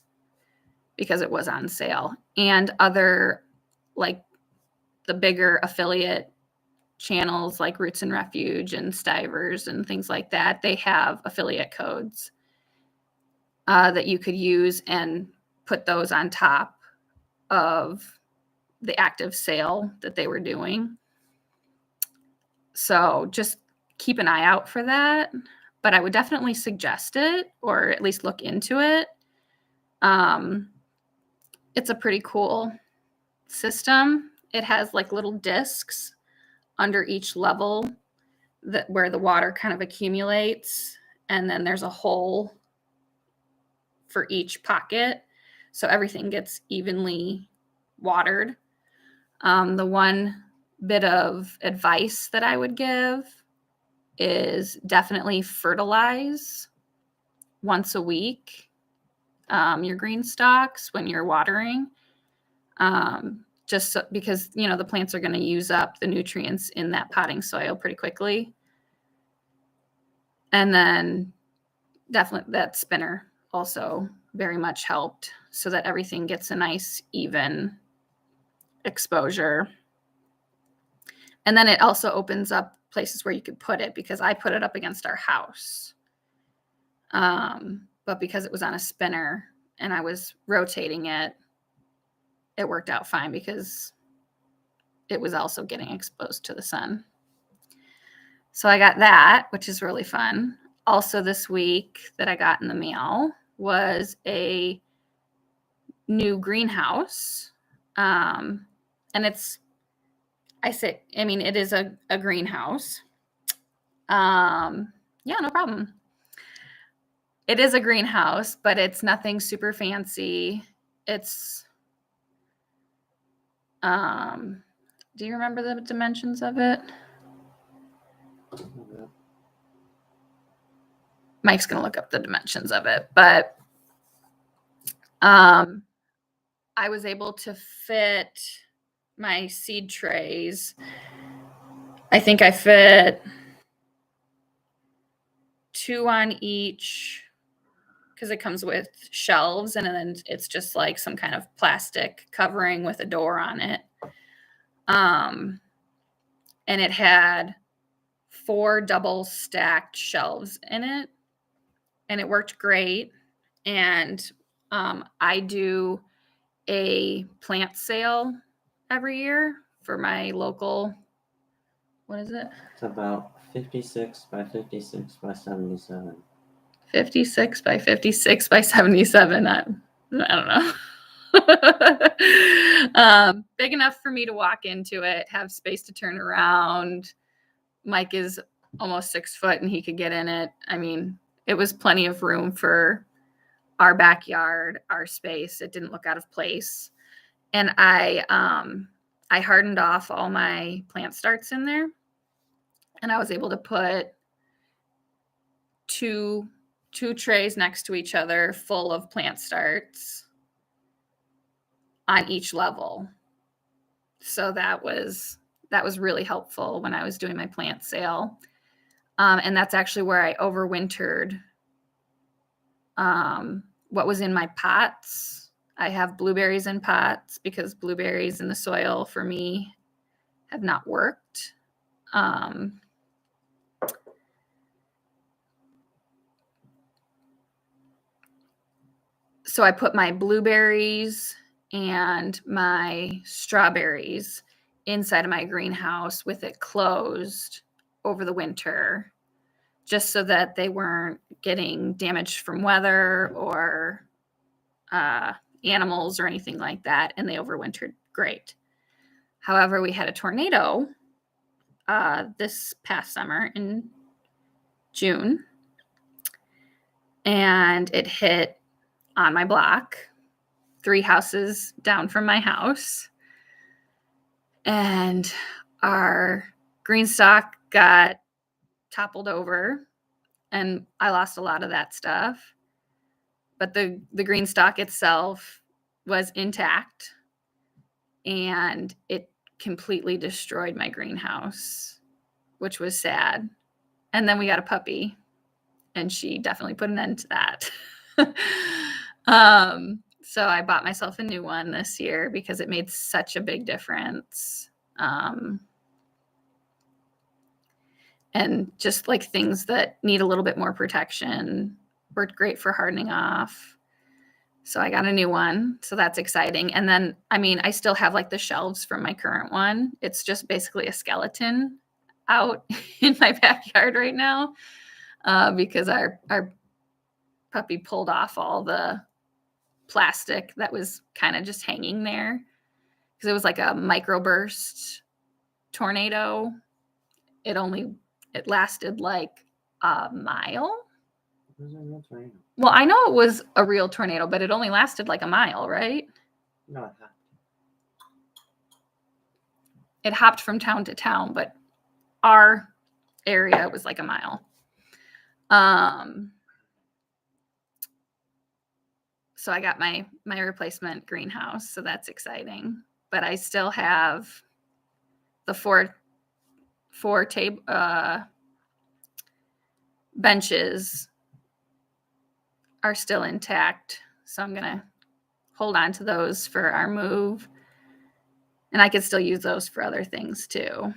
because it was on sale. And other, like the bigger affiliate channels like Roots and Refuge and Stivers and things like that, they have affiliate codes that you could use and put those on top of the active sale that they were doing. So just keep an eye out for that. But I would definitely suggest it, or at least look into it. It's a pretty cool system. It has like little discs under each level where the water kind of accumulates, and then there's a hole for each pocket, so everything gets evenly watered. The one bit of advice that I would give is definitely fertilize once a week your green stalks when you're watering, just because the plants are going to use up the nutrients in that potting soil pretty quickly. And then definitely that spinner also very much helped, so that everything gets a nice even exposure. And then it also opens up places where you could put it, because I put it up against our house. But because it was on a spinner and I was rotating it, it worked out fine, because it was also getting exposed to the sun. So I got that, which is really fun. Also this week that I got in the mail was a new greenhouse. And it is a greenhouse. Yeah, no problem. It is a greenhouse, but it's nothing super fancy. It's, do you remember the dimensions of it? Mike's going to look up the dimensions of it, but I was able to fit my seed trays. I think I fit 2 on each, because it comes with shelves, and then it's just like some kind of plastic covering with a door on it. And it had 4 double stacked shelves in it, and it worked great. And I do a plant sale every year for my local, what is it? It's about 56 by 56 by 77. 56 by 56 by 77. I don't know. Big enough for me to walk into it, have space to turn around. Mike is almost 6 foot and he could get in it. I mean, it was plenty of room for our backyard, our space. It didn't look out of place. And I hardened off all my plant starts in there, and I was able to put two trays next to each other full of plant starts on each level. So that was really helpful when I was doing my plant sale. And that's actually where I overwintered what was in my pots. I have blueberries in pots because blueberries in the soil for me have not worked. So I put my blueberries and my strawberries inside of my greenhouse with it closed over the winter, just so that they weren't getting damaged from weather or animals or anything like that, and they overwintered great. However, we had a tornado this past summer in June, and it hit on my block, 3 houses down from my house, and our green stalk got toppled over, and I lost a lot of that stuff. But the green stalk itself was intact, and it completely destroyed my greenhouse, which was sad. And then we got a puppy, and she definitely put an end to that. So I bought myself a new one this year because it made such a big difference. And just like things that need a little bit more protection worked great for hardening off. So I got a new one. So that's exciting. And then, I mean, I still have like the shelves from my current one. It's just basically a skeleton out in my backyard right now because our puppy pulled off all the plastic that was kind of just hanging there because it was like a microburst tornado. It lasted like a mile. It was a real tornado. Well, I know it was a real tornado, but it only lasted like a mile, right? No, it happened. It hopped from town to town, but our area was like a mile. So I got my replacement greenhouse, so that's exciting. But I still have the four benches are still intact, so I'm gonna hold on to those for our move, and I could still use those for other things too.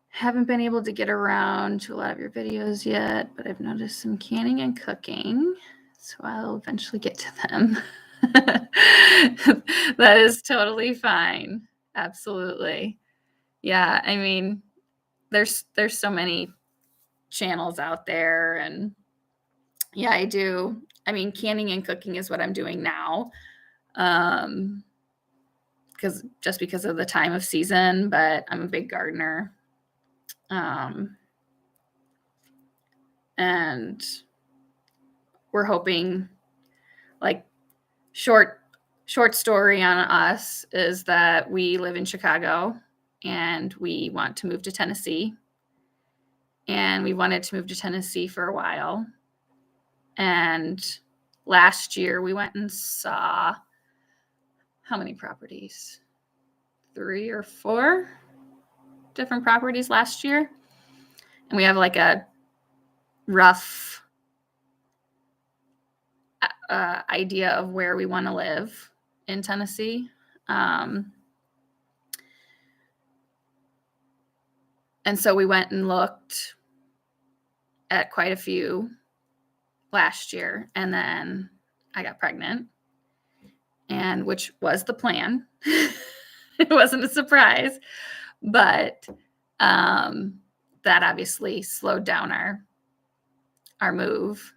Haven't been able to get around to a lot of your videos yet, but I've noticed some canning and cooking, so I'll eventually get to them. That is totally fine. Absolutely. Yeah, I mean, there's so many channels out there, and yeah, I do. I mean, canning and cooking is what I'm doing now. Because of the time of season, but I'm a big gardener. And we're hoping, like, short story on us is that we live in Chicago and we want to move to Tennessee. And we wanted to move to Tennessee for a while. And last year we went and saw how many properties? 3 or 4 different properties last year. And we have like a rough idea of where we want to live in Tennessee. And so we went and looked at quite a few last year, and then I got pregnant, and which was the plan. It wasn't a surprise, but that obviously slowed down our move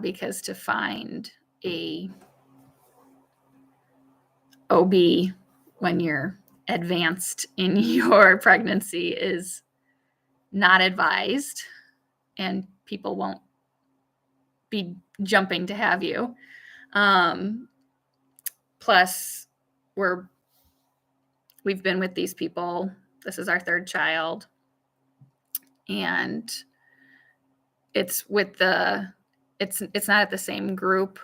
because to find a OB when you're advanced in your pregnancy is not advised, and people won't be jumping to have you. Plus, we've been with these people. This is our third child, and it's with it's not at the same group.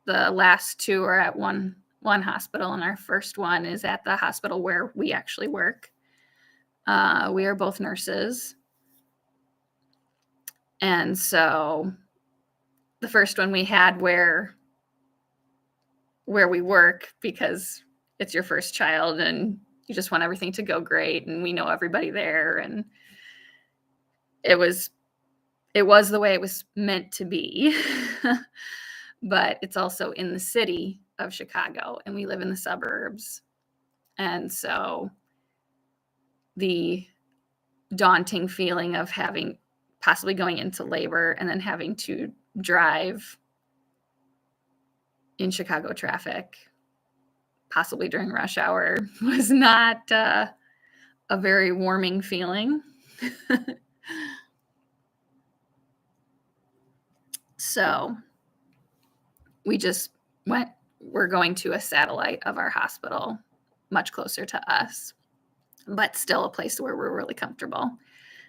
The last two are at one hospital, and our first one is at the hospital where we actually work. We are both nurses. And so the first one we had where we work, because it's your first child and you just want everything to go great, and we know everybody there, and it was the way it was meant to be. But it's also in the city of Chicago, and we live in the suburbs. And so the daunting feeling of possibly going into labor and then having to drive in Chicago traffic, possibly during rush hour, was not a very warming feeling. So we're going to a satellite of our hospital, much closer to us, but still a place where we're really comfortable.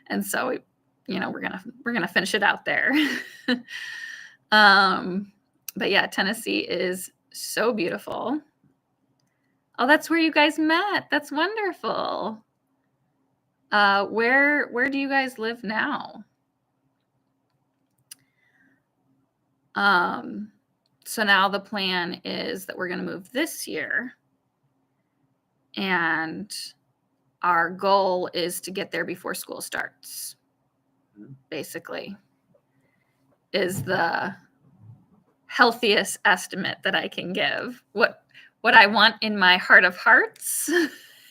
And so we're gonna finish it out there. But yeah, Tennessee is so beautiful. Oh, that's where you guys met. That's wonderful. Where do you guys live now? So now the plan is that we're going to move this year, and our goal is to get there before school starts. Basically, is the healthiest estimate that I can give. What I want in my heart of hearts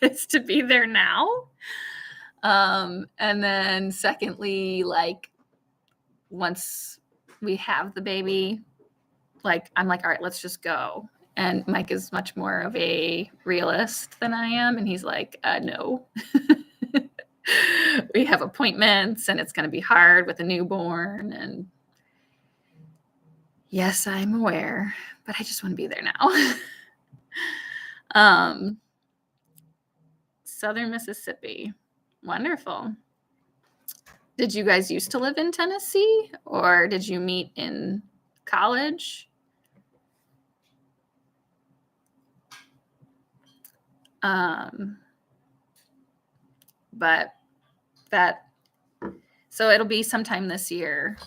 is to be there now. And then secondly, like, once we have the baby, like, I'm like, all right, let's just go. And Mike is much more of a realist than I am. And he's like, no. We have appointments, and it's going to be hard with a newborn. And yes, I'm aware, but I just want to be there now. Southern Mississippi. Wonderful. Did you guys used to live in Tennessee, or did you meet in college? But so it'll be sometime this year,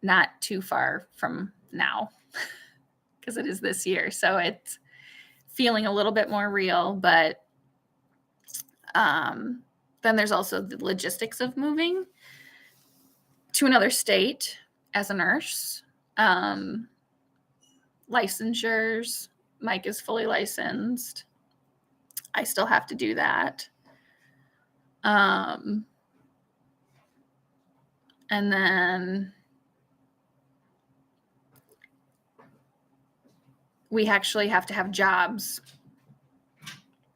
not too far from now, because it is this year. So it's feeling a little bit more real, but then there's also the logistics of moving to another state as a nurse. Licensures. Mike is fully licensed. I still have to do that. And then we actually have to have jobs,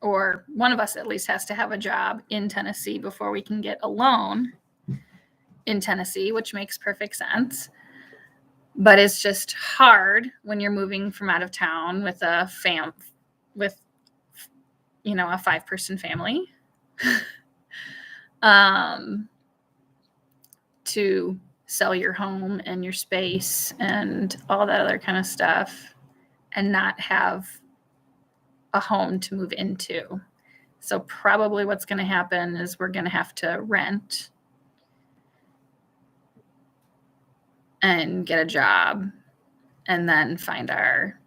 or one of us at least has to have a job in Tennessee before we can get a loan in Tennessee, which makes perfect sense. But it's just hard when you're moving from out of town with a 5-person family, to sell your home and your space and all that other kind of stuff, and not have a home to move into. So probably what's going to happen is we're going to have to rent and get a job, and then find our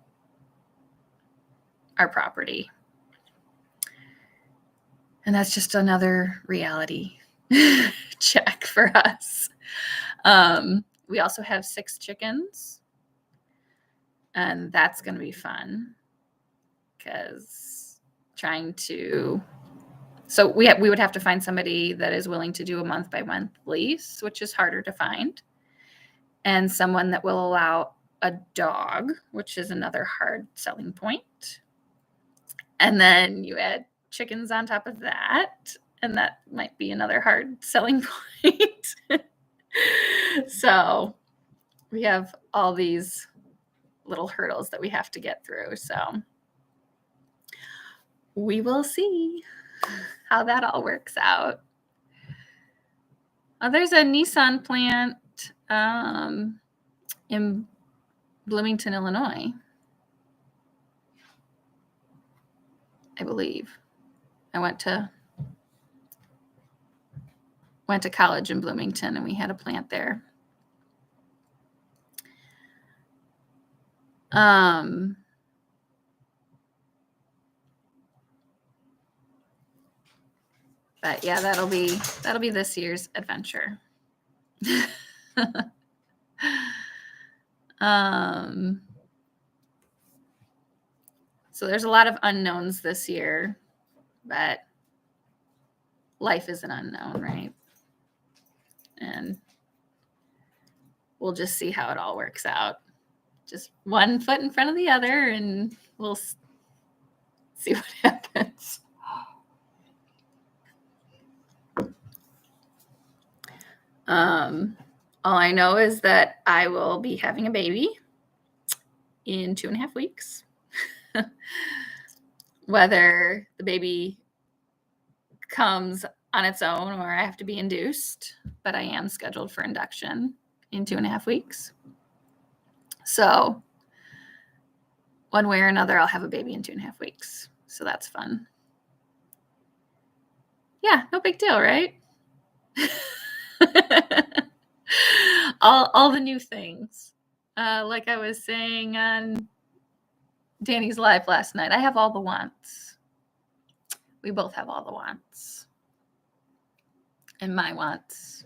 property. And that's just another reality check for us. We also have 6 chickens, and that's going to be fun, because so we would have to find somebody that is willing to do a month-by-month lease, which is harder to find, and someone that will allow a dog, which is another hard selling point. And then you add chickens on top of that, and that might be another hard selling point. So we have all these little hurdles that we have to get through. So we will see how that all works out. There's a Nissan plant in Bloomington, Illinois, I believe. I went to college in Bloomington, and we had a plant there. But yeah, that'll be this year's adventure. So there's a lot of unknowns this year, but life is an unknown, right? And we'll just see how it all works out. Just one foot in front of the other, and we'll see what happens. All I know is that I will be having a baby in 2.5 weeks. Whether the baby comes on its own or I have to be induced, but I am scheduled for induction in 2.5 weeks. So one way or another, I'll have a baby in 2.5 weeks. So that's fun. Yeah, no big deal, right? all the new things. Like I was saying on Danny's live last night, I have all the wants. We both have all the wants. And my wants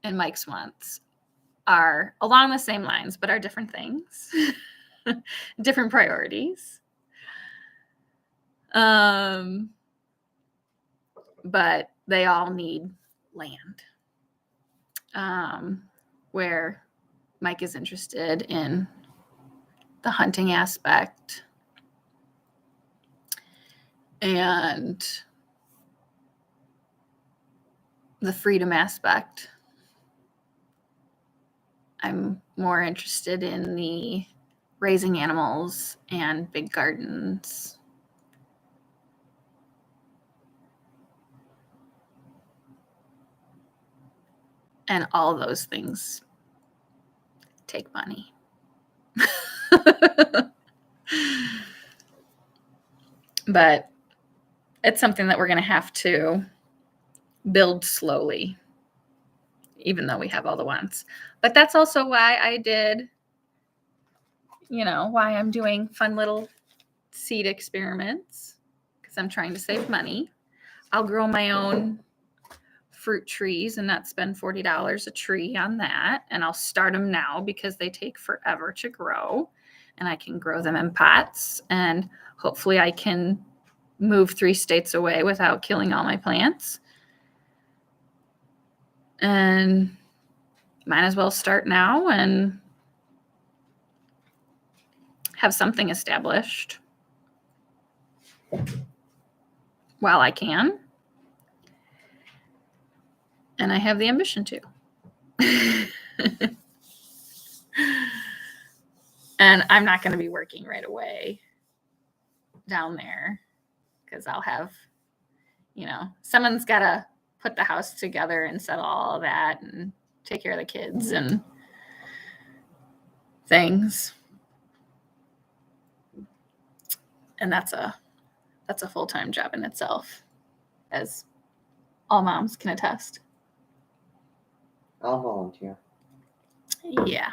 and Mike's wants are along the same lines, but are different things, different priorities. But they all need land. Where Mike is interested in the hunting aspect and the freedom aspect. I'm more interested in the raising animals and big gardens. And all those things take money. But it's something that we're going to have to build slowly, even though we have all the wants. But that's also why I did, why I'm doing fun little seed experiments, because I'm trying to save money. I'll grow my own fruit trees and not spend $40 a tree on that. And I'll start them now because they take forever to grow. And I can grow them in pots. And hopefully I can move 3 states away without killing all my plants. And might as well start now and have something established while I can. And I have the ambition to. And I'm not going to be working right away down there because I'll have, someone's got to put the house together and settle all of that and take care of the kids and things. And that's a full-time job in itself, as all moms can attest. I'll volunteer. Yeah.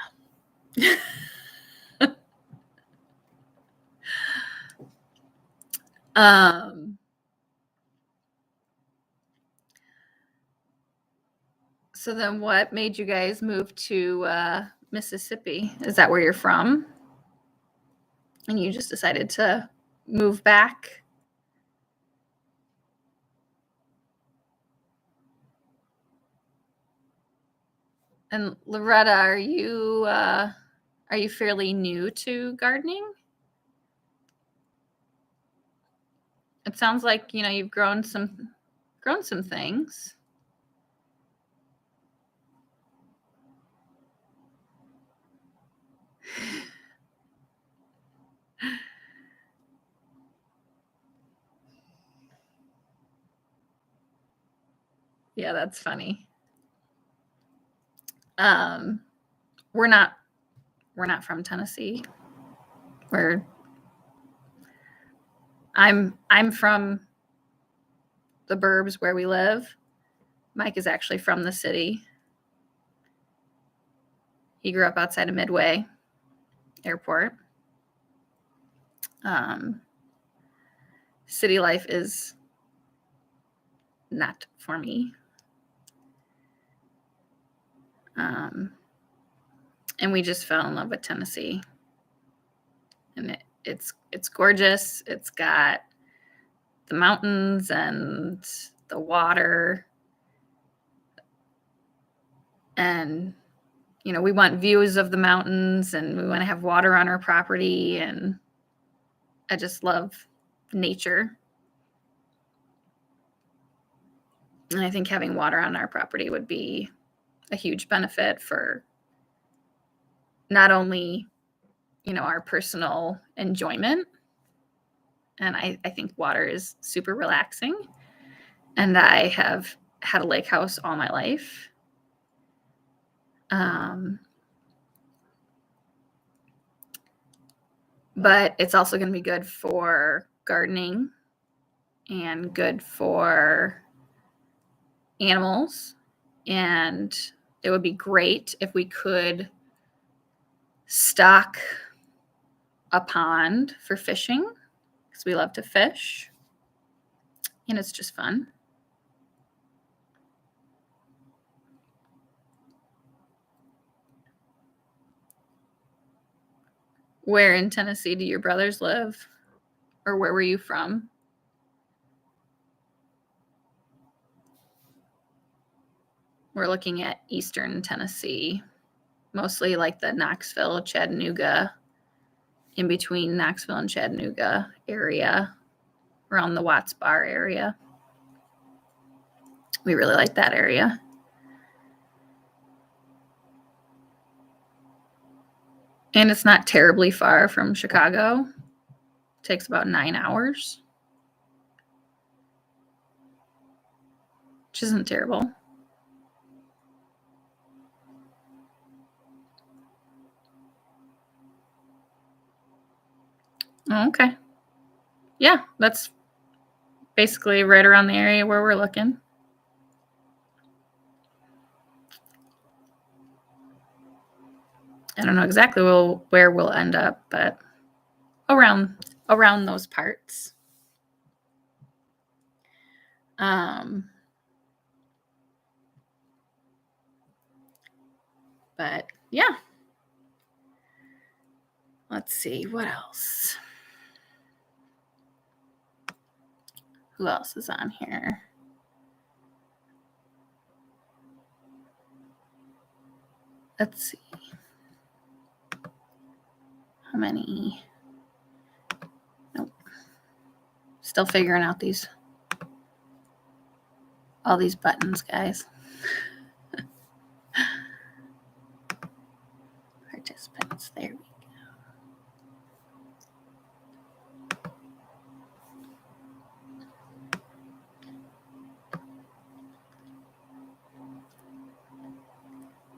So then what made you guys move to Mississippi? Is that where you're from? And you just decided to move back? And Loretta, are you fairly new to gardening? it sounds like, you've grown some things. Yeah, that's funny. We're not from Tennessee. I'm from the burbs where we live. Mike is actually from the city. He grew up outside of Midway Airport. City life is not for me. And we just fell in love with Tennessee. And it's gorgeous. It's got the mountains and the water. And, we want views of the mountains, and we want to have water on our property. And I just love nature. And I think having water on our property would be a huge benefit for not only, our personal enjoyment. And I think water is super relaxing. And I have had a lake house all my life. But it's also going to be good for gardening and good for animals. And it would be great if we could stock a pond for fishing, because we love to fish. And it's just fun. Where in Tennessee do your brothers live? Or where were you from? We're looking at eastern Tennessee, mostly like the Knoxville, Chattanooga, in between Knoxville and Chattanooga area, around the Watts Bar area. We really like that area. And it's not terribly far from Chicago. It takes about 9 hours, which isn't terrible. Okay. Yeah, that's basically right around the area where we're looking. I don't know exactly where we'll end up, but around those parts. But yeah. Let's see, what else? Who else is on here? Let's see. How many? Nope. Still figuring out all these buttons, guys. Participants, there we go.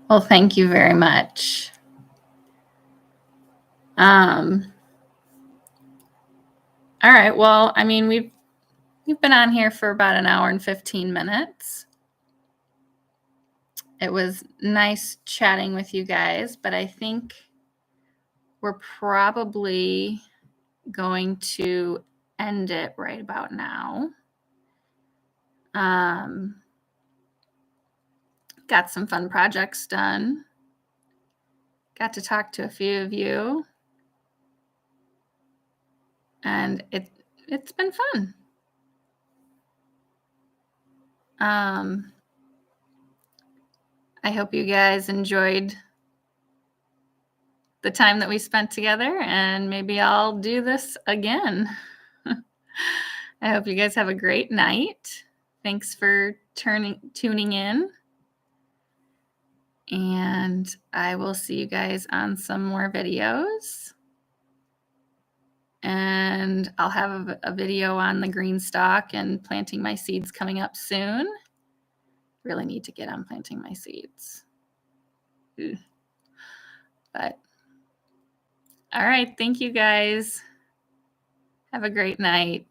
Well, thank you very much. All right. Well, I mean, we've been on here for about an hour and 15 minutes. It was nice chatting with you guys, but I think we're probably going to end it right about now. Got some fun projects done. Got to talk to a few of you. And it's been fun. I hope you guys enjoyed the time that we spent together, and maybe I'll do this again. I hope you guys have a great night. Thanks for tuning in. And I will see you guys on some more videos. And I'll have a video on the green stalk and planting my seeds coming up soon. Really need to get on planting my seeds. But all right, thank you guys. Have a great night.